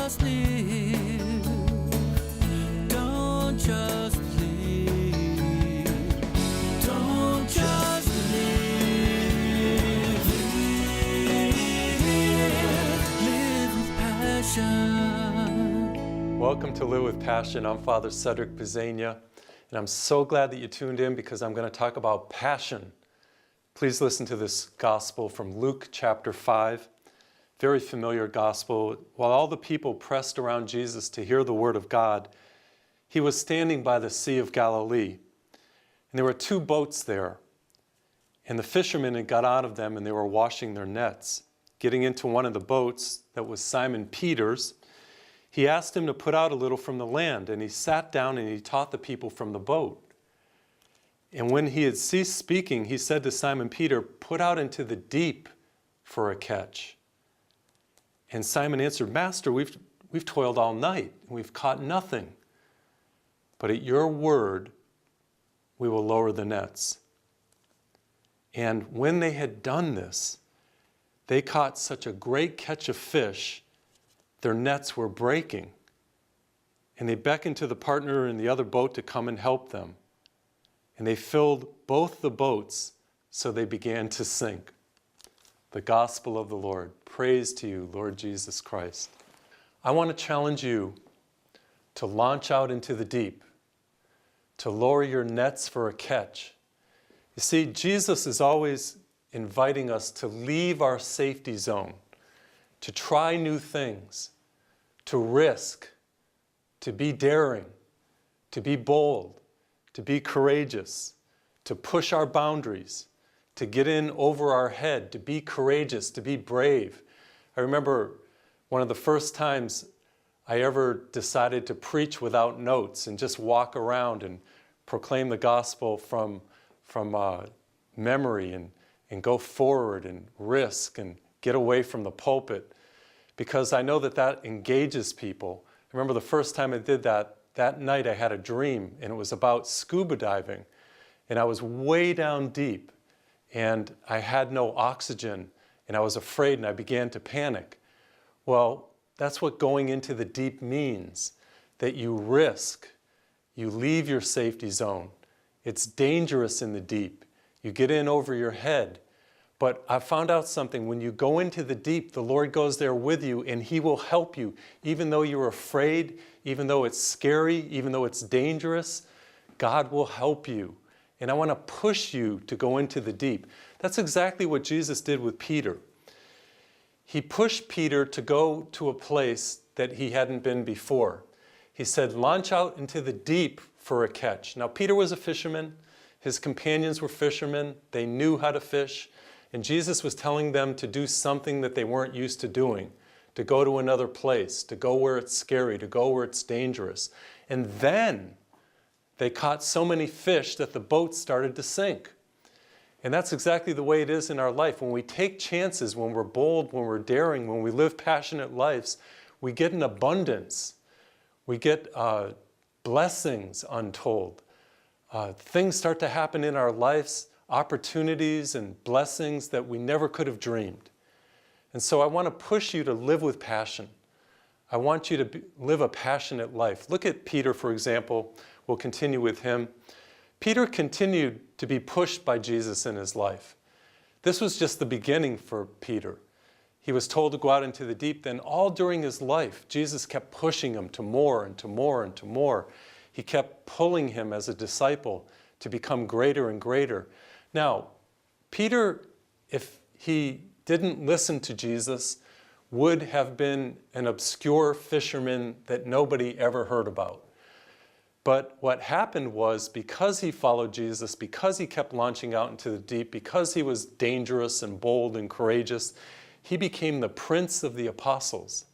just live. Don't just live. Don't just live. Live with passion. Welcome to Live with Passion. I'm Father Cedric Bizania, and I'm so glad that you tuned in because I'm going to talk about passion. Please listen to this gospel from Luke chapter 5. Very familiar gospel. While all the people pressed around Jesus to hear the word of God, he was standing by the Sea of Galilee. And there were two boats there. And the fishermen had got out of them and they were washing their nets. Getting into one of the boats that was Simon Peter's, he asked him to put out a little from the land, and he sat down and he taught the people from the boat. And when he had ceased speaking, he said to Simon Peter, "Put out into the deep for a catch." And Simon answered, "Master, we've toiled all night, and we've caught nothing. But at your word, we will lower the nets." And when they had done this, they caught such a great catch of fish, their nets were breaking. And they beckoned to the partner in the other boat to come and help them. And they filled both the boats, so they began to sink. The gospel of the Lord. Praise to you, Lord Jesus Christ. I want to challenge you to launch out into the deep, to lower your nets for a catch. You see, Jesus is always inviting us to leave our safety zone, to try new things, to risk, to be daring, to be bold, to be courageous, to push our boundaries, to get in over our head, to be courageous, to be brave. I remember one of the first times I ever decided to preach without notes and just walk around and proclaim the gospel from memory and go forward and risk and get away from the pulpit, because I know that that engages people. I remember the first time I did that night I had a dream, and it was about scuba diving. And I was way down deep, and I had no oxygen, and I was afraid, and I began to panic. Well, that's what going into the deep means, that you risk. You leave your safety zone. It's dangerous in the deep. You get in over your head. But I found out something. When you go into the deep, the Lord goes there with you, and He will help you. Even though you're afraid, even though it's scary, even though it's dangerous, God will help you. And I want to push you to go into the deep. That's exactly what Jesus did with Peter. He pushed Peter to go to a place that he hadn't been before. He said, "Launch out into the deep for a catch." Now, Peter was a fisherman. His companions were fishermen. They knew how to fish. And Jesus was telling them to do something that they weren't used to doing, to go to another place, to go where it's scary, to go where it's dangerous. And then they caught so many fish that the boat started to sink. And that's exactly the way it is in our life. When we take chances, when we're bold, when we're daring, when we live passionate lives, we get an abundance. We get blessings untold. Things start to happen in our lives, opportunities and blessings that we never could have dreamed. And so I want to push you to live with passion. I want you to live a passionate life. Look at Peter, for example. We'll continue with him. Peter continued to be pushed by Jesus in his life. This was just the beginning for Peter. He was told to go out into the deep. Then all during his life, Jesus kept pushing him to more and to more and to more. He kept pulling him as a disciple to become greater and greater. Now, Peter, if he didn't listen to Jesus, would have been an obscure fisherman that nobody ever heard about. But what happened was, because he followed Jesus, because he kept launching out into the deep, because he was dangerous and bold and courageous, he became the Prince of the Apostles.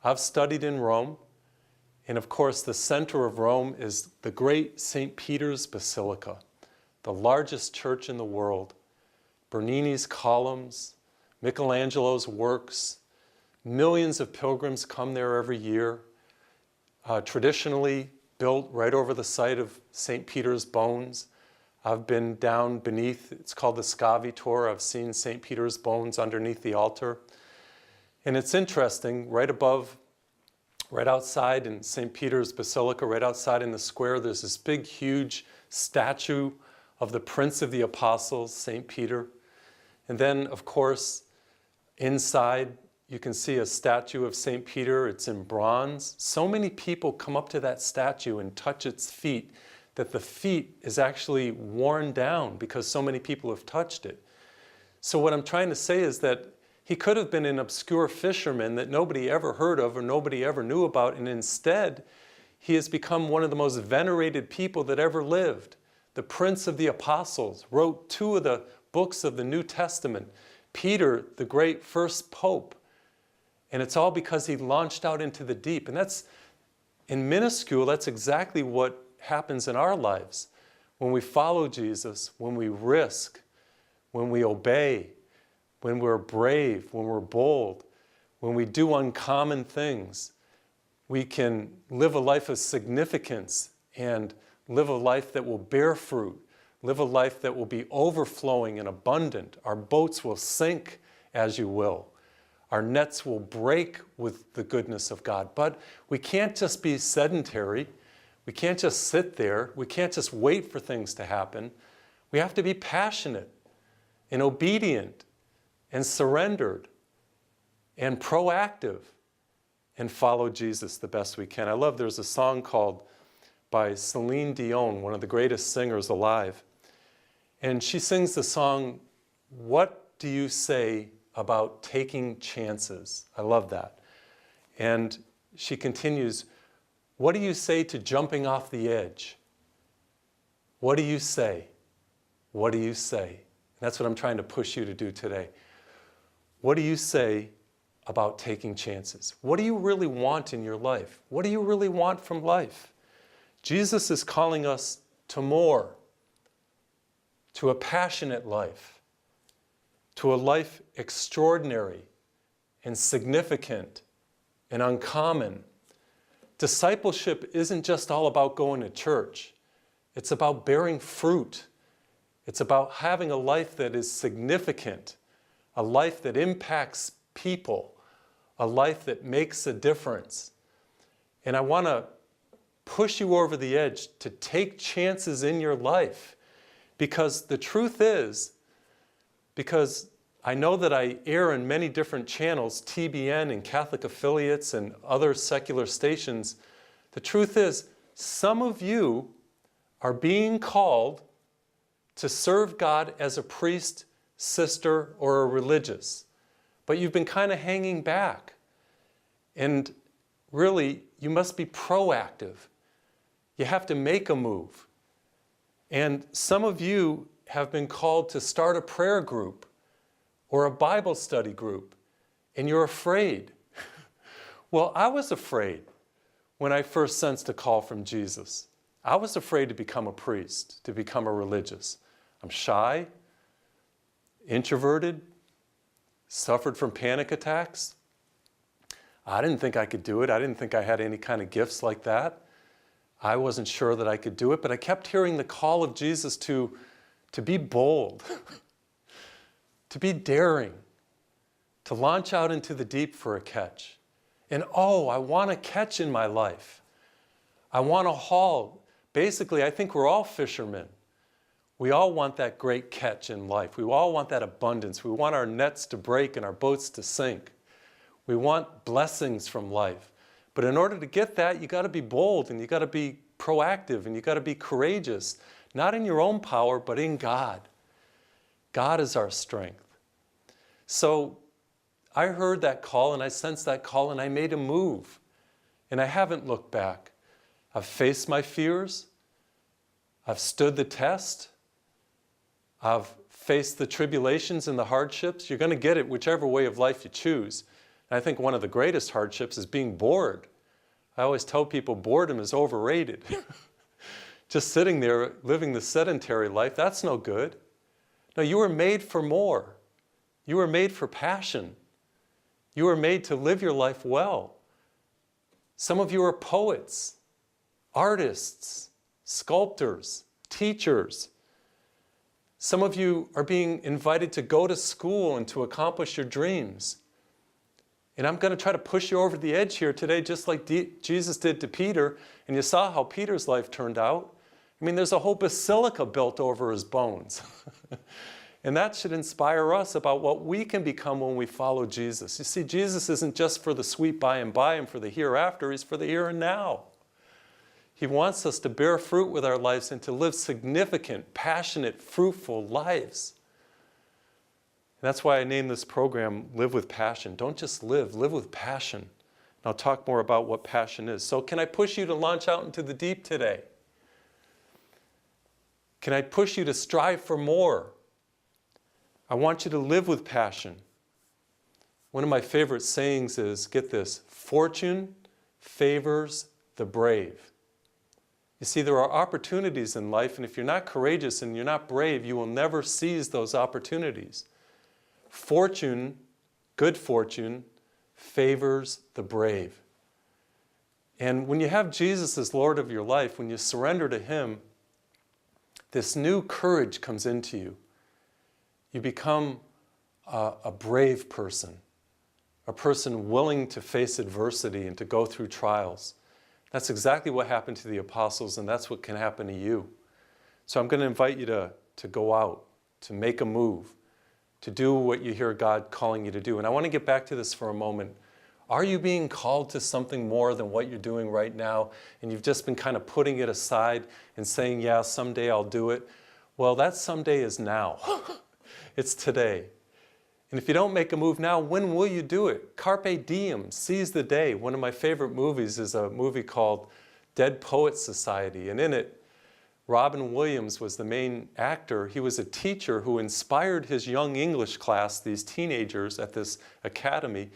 I've studied in Rome, and of course the center of Rome is the great St. Peter's Basilica, the largest church in the world. Bernini's columns, Michelangelo's works, millions of pilgrims come there every year. Traditionally built right over the site of St. Peter's bones. I've been down beneath, it's called the Scavi Tour. I've seen St. Peter's bones underneath the altar. And it's interesting, right above right outside in St. Peter's Basilica, right outside in the square, there's this big, huge statue of the Prince of the Apostles, St. Peter. And then, of course, inside, you can see a statue of St. Peter. It's in bronze. So many people come up to that statue and touch its feet that the feet is actually worn down because so many people have touched it. So what I'm trying to say is that he could have been an obscure fisherman that nobody ever heard of or nobody ever knew about, and instead, he has become one of the most venerated people that ever lived. The Prince of the Apostles, wrote 2 of the books of the New Testament. Peter, the great first pope. And it's all because he launched out into the deep. And that's, in minuscule, that's exactly what happens in our lives. When we follow Jesus, when we risk, when we obey, when we're brave, when we're bold, when we do uncommon things, we can live a life of significance and live a life that will bear fruit, live a life that will be overflowing and abundant. Our boats will sink as you will. Our nets will break with the goodness of God. But we can't just be sedentary. We can't just sit there. We can't just wait for things to happen. We have to be passionate and obedient and surrendered and proactive and follow Jesus the best we can. I love, there's a song called by Celine Dion, one of the greatest singers alive. And she sings the song, "What do you say about taking chances?" I love that. And she continues, "What do you say to jumping off the edge? What do you say? What do you say?" And that's what I'm trying to push you to do today. What do you say about taking chances? What do you really want in your life? What do you really want from life? Jesus is calling us to more, to a passionate life, to a life extraordinary and significant and uncommon. Discipleship isn't just all about going to church. It's about bearing fruit. It's about having a life that is significant, a life that impacts people, a life that makes a difference. And I want to push you over the edge to take chances in your life, because the truth is, because I know that I air in many different channels, TBN and Catholic affiliates and other secular stations, the truth is some of you are being called to serve God as a priest, sister, or a religious, but you've been kind of hanging back. And really, you must be proactive. You have to make a move. And some of you have been called to start a prayer group or a Bible study group, and you're afraid. Well, I was afraid when I first sensed a call from Jesus. I was afraid to become a priest, to become a religious. I'm shy, introverted, suffered from panic attacks. I didn't think I could do it. I didn't think I had any kind of gifts like that. I wasn't sure that I could do it, but I kept hearing the call of Jesus to be bold, to be daring, to launch out into the deep for a catch. And oh, I want a catch in my life. I want a haul. Basically, I think we're all fishermen. We all want that great catch in life. We all want that abundance. We want our nets to break and our boats to sink. We want blessings from life. But in order to get that, you got to be bold and you got to be proactive and you got to be courageous, not in your own power, but in God. God is our strength. So I heard that call and I sensed that call and I made a move. And I haven't looked back. I've faced my fears. I've stood the test. I've faced the tribulations and the hardships. You're going to get it whichever way of life you choose. And I think one of the greatest hardships is being bored. I always tell people boredom is overrated. Just sitting there living the sedentary life, that's no good. No, you were made for more. You were made for passion. You were made to live your life well. Some of you are poets, artists, sculptors, teachers. Some of you are being invited to go to school and to accomplish your dreams. And I'm going to try to push you over the edge here today, just like Jesus did to Peter. And you saw how Peter's life turned out. I mean, there's a whole basilica built over his bones. And that should inspire us about what we can become when we follow Jesus. You see, Jesus isn't just for the sweet by and by and for the hereafter. He's for the here and now. He wants us to bear fruit with our lives and to live significant, passionate, fruitful lives. And that's why I named this program Live with Passion. Don't just live with passion. And I'll talk more about what passion is. So can I push you to launch out into the deep today? Can I push you to strive for more? I want you to live with passion. One of my favorite sayings is, get this, fortune favors the brave. You see, there are opportunities in life, and if you're not courageous and you're not brave, you will never seize those opportunities. Fortune, good fortune, favors the brave. And when you have Jesus as Lord of your life, when you surrender to Him, this new courage comes into you. You become a brave person, a person willing to face adversity and to go through trials. That's exactly what happened to the apostles, and that's what can happen to you. So I'm going to invite you to go out, to make a move, to do what you hear God calling you to do. And I want to get back to this for a moment. Are you being called to something more than what you're doing right now, and you've just been kind of putting it aside and saying, yeah, someday I'll do it? Well, that someday is now. It's today. And if you don't make a move now, when will you do it? Carpe diem, seize the day. One of my favorite movies is a movie called Dead Poets Society. And in it, Robin Williams was the main actor. He was a teacher who inspired his young English class, these teenagers at this academy.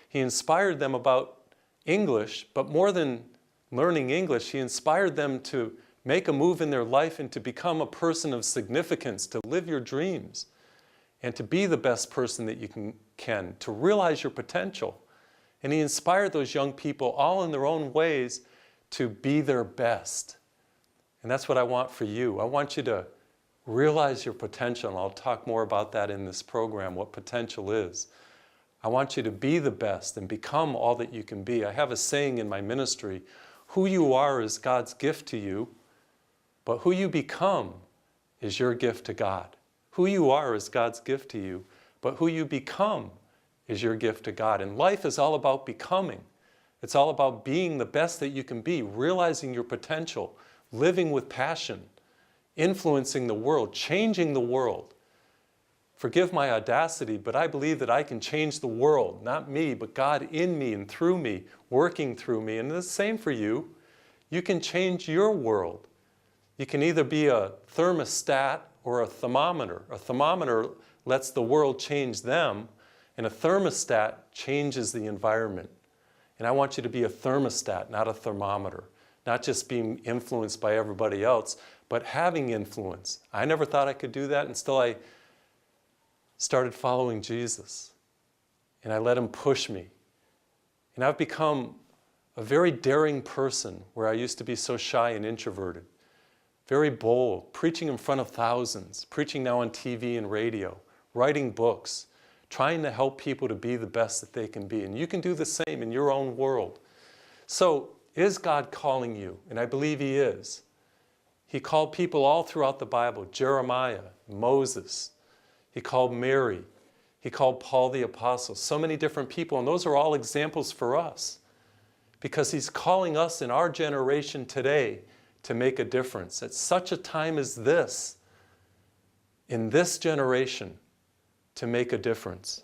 He inspired them about English, but more than learning English, he inspired them to make a move in their life and to become a person of significance, to live your dreams, and to be the best person that you can, to realize your potential. And he inspired those young people, all in their own ways, to be their best. And that's what I want for you. I want you to realize your potential, and I'll talk more about that in this program, what potential is. I want you to be the best and become all that you can be. I have a saying in my ministry, who you are is God's gift to you, but who you become is your gift to God. Who you are is God's gift to you, but who you become is your gift to God. And life is all about becoming. It's all about being the best that you can be, realizing your potential, living with passion, influencing the world, changing the world. Forgive my audacity, but I believe that I can change the world, not me, but God in me and through me, working through me. And the same for you. You can change your world. You can either be a thermostat or a thermometer. A thermometer lets the world change them, and a thermostat changes the environment. And I want you to be a thermostat, not a thermometer. Not just being influenced by everybody else, but having influence. I never thought I could do that until I started following Jesus. And I let Him push me. And I've become a very daring person where I used to be so shy and introverted. Very bold, preaching in front of thousands, preaching now on TV and radio, writing books, trying to help people to be the best that they can be. And you can do the same in your own world. So, is God calling you? And I believe He is. He called people all throughout the Bible, Jeremiah, Moses. He called Mary. He called Paul the Apostle. So many different people, and those are all examples for us. Because He's calling us in our generation today to make a difference. At such a time as this, in this generation, to make a difference.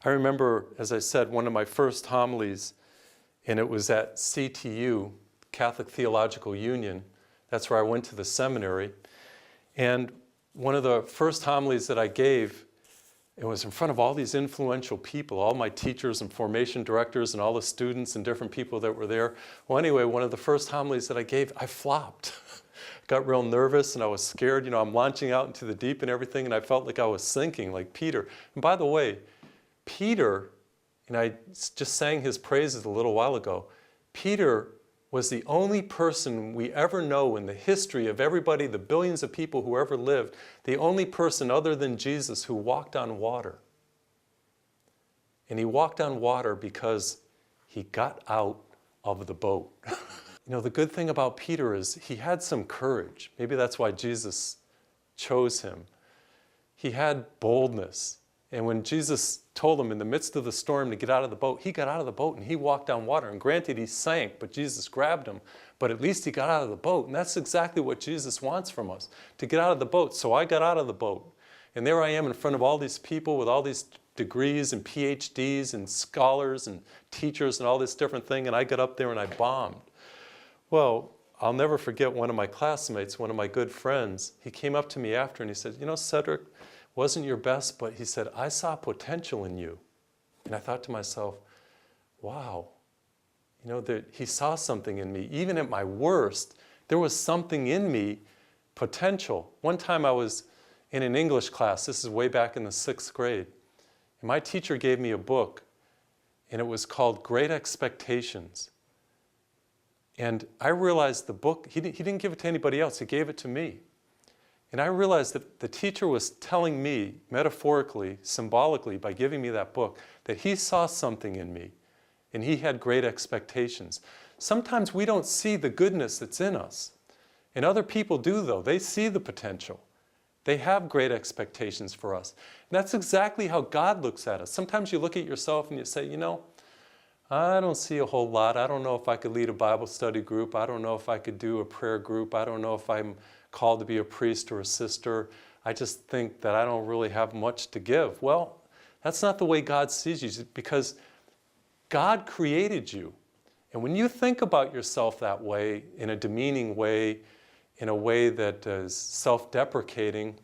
I remember, as I said, one of my first homilies, and it was at CTU, Catholic Theological Union. That's where I went to the seminary. And one of the first homilies that I gave, it was in front of all these influential people, all my teachers and formation directors and all the students and different people that were there. Well, anyway, one of the first homilies that I gave, I flopped. Got real nervous and I was scared. You know, I'm launching out into the deep and everything, and I felt like I was sinking, like Peter. And by the way, Peter, and I just sang his praises a little while ago, Peter was the only person we ever know in the history of everybody, the billions of people who ever lived, the only person other than Jesus who walked on water. And he walked on water because he got out of the boat. The good thing about Peter is he had some courage. Maybe that's why Jesus chose him. He had boldness. And when Jesus told him in the midst of the storm to get out of the boat, he got out of the boat and he walked on water. And granted, he sank, but Jesus grabbed him. But at least he got out of the boat. And that's exactly what Jesus wants from us, to get out of the boat. So I got out of the boat. And there I am in front of all these people with all these degrees and PhDs and scholars and teachers and all this different thing. And I got up there and I bombed. Well, I'll never forget one of my classmates, one of my good friends. He came up to me after and he said, Cedric, wasn't your best, but he said, I saw potential in you. And I thought to myself, wow, he saw something in me. Even at my worst, there was something in me, potential. One time I was in an English class, this is way back in the 6th grade, and my teacher gave me a book, and it was called Great Expectations. And I realized the book, he didn't give it to anybody else, he gave it to me. And I realized that the teacher was telling me, metaphorically, symbolically, by giving me that book, that he saw something in me, and he had great expectations. Sometimes we don't see the goodness that's in us. And other people do, though. They see the potential. They have great expectations for us. And that's exactly how God looks at us. Sometimes you look at yourself and you say, I don't see a whole lot. I don't know if I could lead a Bible study group. I don't know if I could do a prayer group. I don't know if I'm called to be a priest or a sister. I just think that I don't really have much to give. Well, that's not the way God sees you, because God created you. And when you think about yourself that way, in a demeaning way, in a way that is self-deprecating,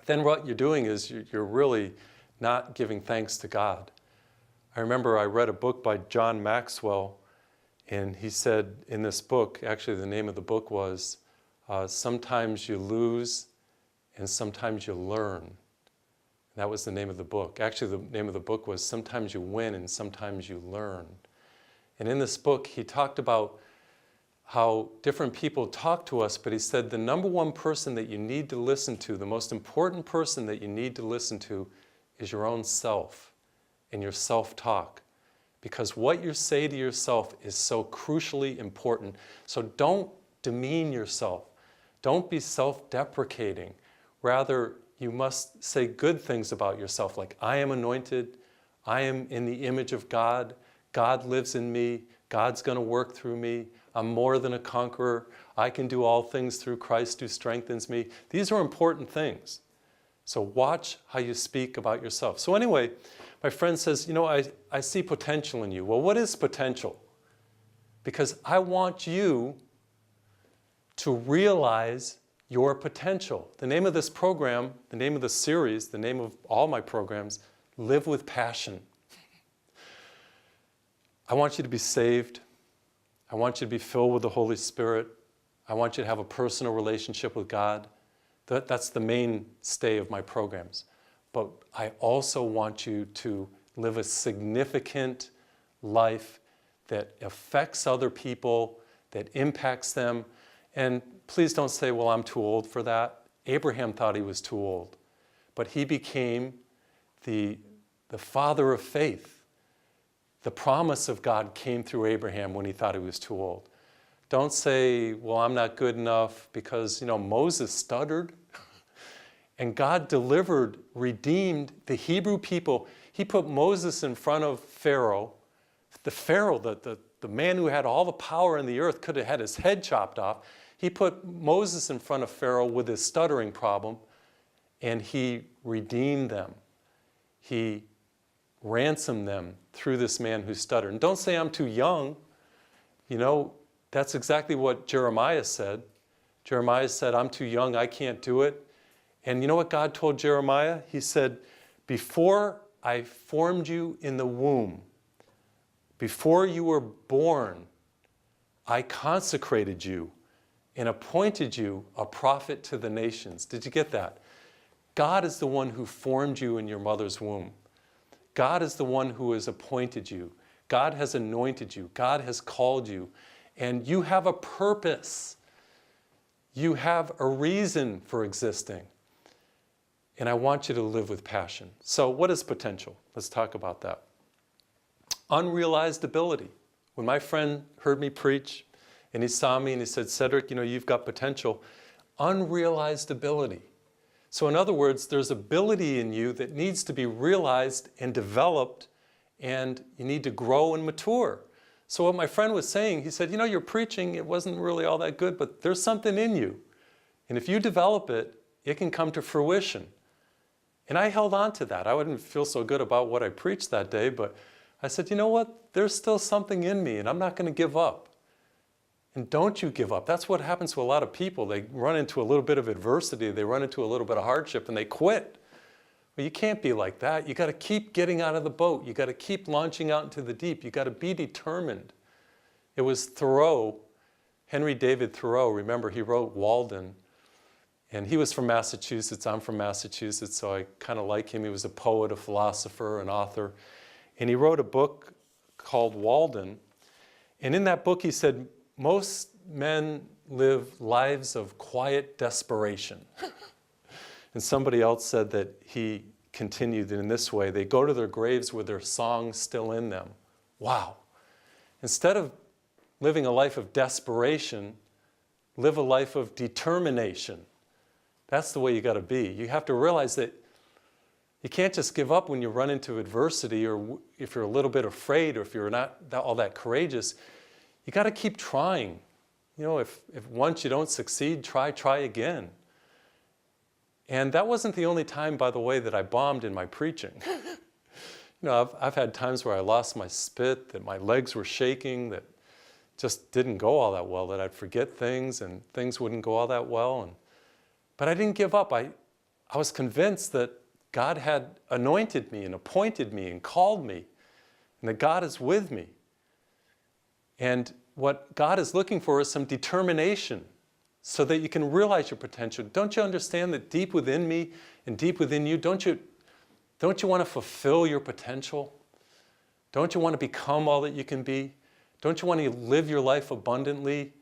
then what you're doing is you're really not giving thanks to God. I remember I read a book by John Maxwell, and he said in this book, actually the name of the book was, Sometimes You Lose and Sometimes You Learn. That was the name of the book. Actually, the name of the book was Sometimes You Win and Sometimes You Learn. And in this book, he talked about how different people talk to us, but he said the number one person that you need to listen to, the most important person that you need to listen to, is your own self and your self-talk. Because what you say to yourself is so crucially important. So don't demean yourself. Don't be self-deprecating. Rather, you must say good things about yourself, like, I am anointed, I am in the image of God, God lives in me, God's going to work through me, I'm more than a conqueror, I can do all things through Christ who strengthens me. These are important things. So watch how you speak about yourself. So anyway, my friend says, I see potential in you. Well, what is potential? Because I want you to realize your potential. The name of this program, the name of the series, the name of all my programs, Live with Passion. I want you to be saved. I want you to be filled with the Holy Spirit. I want you to have a personal relationship with God. That's the mainstay of my programs. But I also want you to live a significant life that affects other people, that impacts them. And please don't say, well, I'm too old for that. Abraham thought he was too old. But he became the father of faith. The promise of God came through Abraham when he thought he was too old. Don't say, well, I'm not good enough, because, Moses stuttered. And God delivered, redeemed the Hebrew people. He put Moses in front of Pharaoh. The man who had all the power in the earth, could have had his head chopped off. He put Moses in front of Pharaoh with his stuttering problem, and he redeemed them. He ransomed them through this man who stuttered. And don't say I'm too young. That's exactly what Jeremiah said. Jeremiah said, I'm too young, I can't do it. And you know what God told Jeremiah? He said, before I formed you in the womb, before you were born, I consecrated you and appointed you a prophet to the nations. Did you get that? God is the one who formed you in your mother's womb. God is the one who has appointed you. God has anointed you. God has called you. And you have a purpose. You have a reason for existing. And I want you to live with passion. So what is potential? Let's talk about that. Unrealized ability. When my friend heard me preach and he saw me and he said, Cedric, you've got potential. Unrealized ability. So in other words, there's ability in you that needs to be realized and developed, and you need to grow and mature. So what my friend was saying, he said, your preaching, it wasn't really all that good, but there's something in you. And if you develop it, it can come to fruition. And I held on to that. I wouldn't feel so good about what I preached that day, but I said, you know what? There's still something in me, and I'm not going to give up. And don't you give up. That's what happens to a lot of people. They run into a little bit of adversity, they run into a little bit of hardship, and they quit. Well, you can't be like that. You got to keep getting out of the boat. You got to keep launching out into the deep. You got to be determined. It was Thoreau, Henry David Thoreau. Remember, he wrote Walden. And he was from Massachusetts. I'm from Massachusetts, so I kind of like him. He was a poet, a philosopher, an author. And he wrote a book called Walden. And in that book, he said, most men live lives of quiet desperation. And somebody else said that he continued in this way. They go to their graves with their songs still in them. Wow. Instead of living a life of desperation, live a life of determination. That's the way you got to be. You have to realize that you can't just give up when you run into adversity, or if you're a little bit afraid, or if you're not all that courageous. You got to keep trying. If once you don't succeed, try again. And that wasn't the only time, by the way, that I bombed in my preaching. I've had times where I lost my spit, that my legs were shaking, that just didn't go all that well, that I'd forget things and things wouldn't go all that well. But I didn't give up. I was convinced that God had anointed me and appointed me and called me, and that God is with me. And what God is looking for is some determination so that you can realize your potential. Don't you understand that deep within me and deep within you, don't you want to fulfill your potential? Don't you want to become all that you can be? Don't you want to live your life abundantly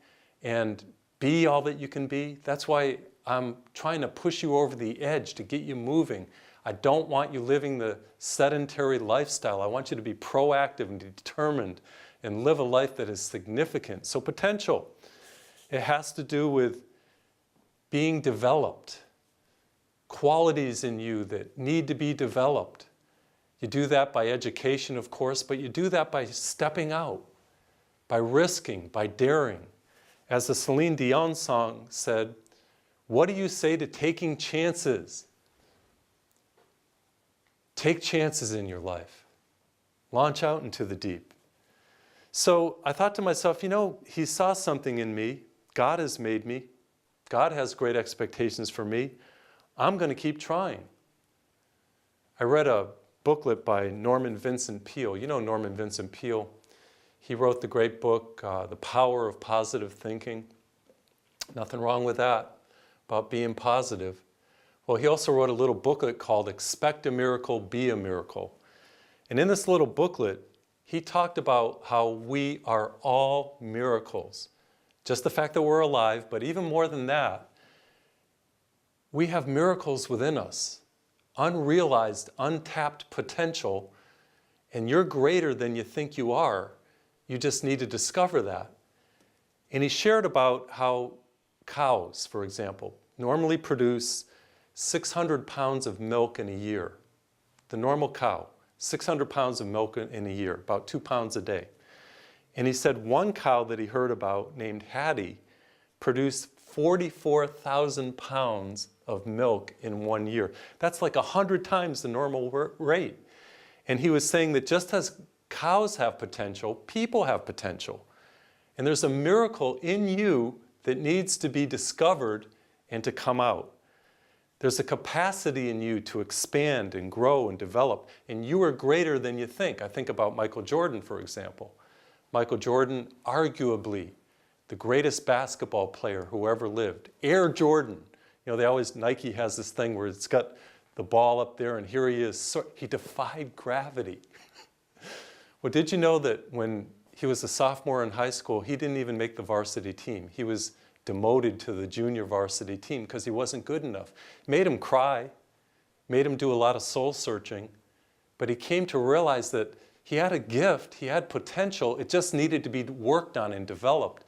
and be all that you can be? That's why I'm trying to push you over the edge to get you moving. I don't want you living the sedentary lifestyle. I want you to be proactive and determined and live a life that is significant. So potential, it has to do with being developed, qualities in you that need to be developed. You do that by education, of course, but you do that by stepping out, by risking, by daring. As the Celine Dion song said, what do you say to taking chances? Take chances in your life. Launch out into the deep. So I thought to myself, he saw something in me. God has made me. God has great expectations for me. I'm going to keep trying. I read a booklet by Norman Vincent Peale. You know Norman Vincent Peale. He wrote the great book, The Power of Positive Thinking. Nothing wrong with that, about being positive. Well, he also wrote a little booklet called Expect a Miracle, Be a Miracle. And in this little booklet, he talked about how we are all miracles. Just the fact that we're alive, but even more than that, we have miracles within us, unrealized, untapped potential, and you're greater than you think you are. You just need to discover that. And he shared about how cows, for example, normally produce 600 pounds of milk in a year. The normal cow, 600 pounds of milk in a year, about 2 pounds a day. And he said one cow that he heard about, named Hattie, produced 44,000 pounds of milk in 1 year. That's like 100 times the normal rate. And he was saying that just as cows have potential, people have potential. And there's a miracle in you that needs to be discovered and to come out. There's a capacity in you to expand and grow and develop, and you are greater than you think. I think about Michael Jordan, for example. Michael Jordan, arguably the greatest basketball player who ever lived. Air Jordan. Nike has this thing where it's got the ball up there, and here he is. He defied gravity. Well, did you know that when he was a sophomore in high school, he didn't even make the varsity team? He was demoted to the junior varsity team because he wasn't good enough. Made him cry, made him do a lot of soul searching, but he came to realize that He had a gift, he had potential, it just needed to be worked on and developed.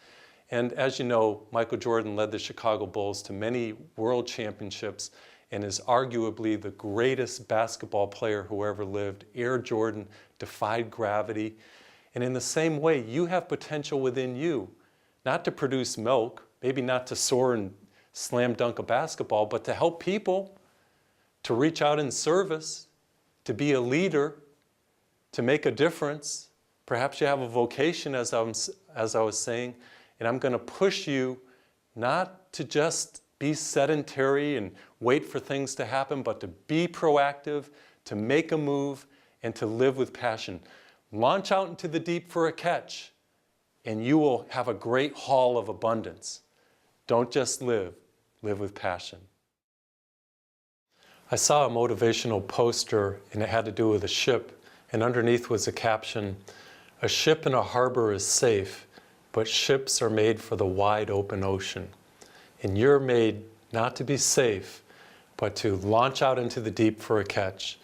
And as you know, Michael Jordan led the Chicago Bulls to many world championships and is arguably the greatest basketball player who ever lived. Air Jordan defied gravity. And in the same way, you have potential within you, not to produce milk, maybe not to soar and slam dunk a basketball, but to help people, to reach out in service, to be a leader, to make a difference. Perhaps you have a vocation, as I was saying, and I'm going to push you not to just be sedentary and wait for things to happen, but to be proactive, to make a move, and to live with passion. Launch out into the deep for a catch, and you will have a great haul of abundance. Don't just live, live with passion. I saw a motivational poster, and it had to do with a ship, and underneath was a caption, "A ship in a harbor is safe, but ships are made for the wide open ocean." And you're made not to be safe, but to launch out into the deep for a catch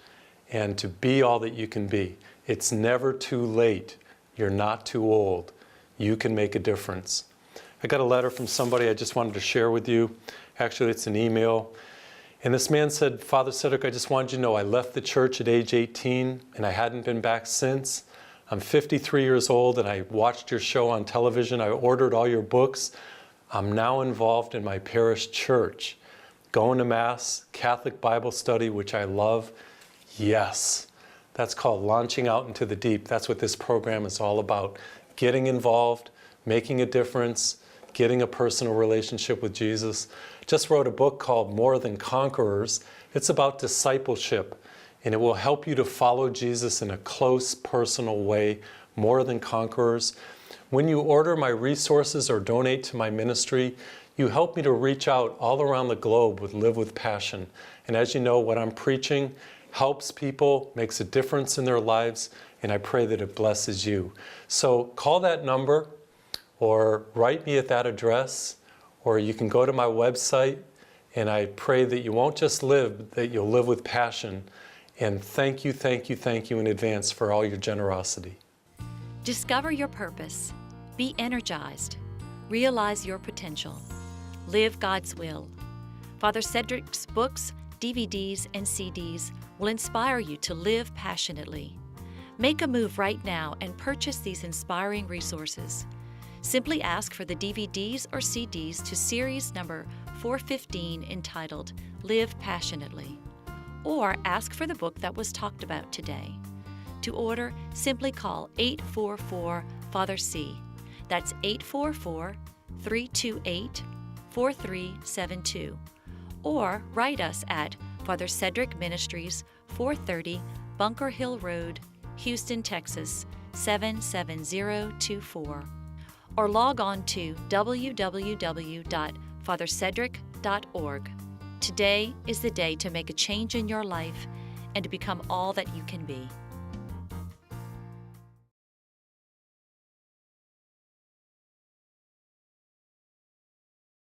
and to be all that you can be. It's never too late. You're not too old. You can make a difference. I got a letter from somebody I just wanted to share with you. Actually, it's an email. And this man said, "Father Cedric, I just wanted you to know I left the church at age 18 and I hadn't been back since. I'm 53 years old and I watched your show on television. I ordered all your books. I'm now involved in my parish church, going to Mass, Catholic Bible study, which I love." Yes, that's called launching out into the deep. That's what this program is all about. Getting involved, making a difference, getting a personal relationship with Jesus. Just wrote a book called More Than Conquerors. It's about discipleship, and it will help you to follow Jesus in a close, personal way, more than conquerors. When you order my resources or donate to my ministry, you help me to reach out all around the globe with Live with Passion. And as you know, what I'm preaching helps people, makes a difference in their lives, and I pray that it blesses you. So call that number or write me at that address, or you can go to my website, and I pray that you won't just live, that you'll live with passion. And thank you in advance for all your generosity. Discover your purpose. Be energized. Realize your potential. Live God's will. Father Cedric's books, DVDs, and CDs will inspire you to live passionately. Make a move right now and purchase these inspiring resources. Simply ask for the DVDs or CDs to series number 415 entitled Live Passionately, or ask for the book that was talked about today. To order, simply call 844-FATHER-C. That's 844-328-4372. Or write us at Father Cedric Ministries, 430 Bunker Hill Road, Houston, Texas, 77024. Or log on to www.fathercedric.org. Today is the day to make a change in your life and to become all that you can be.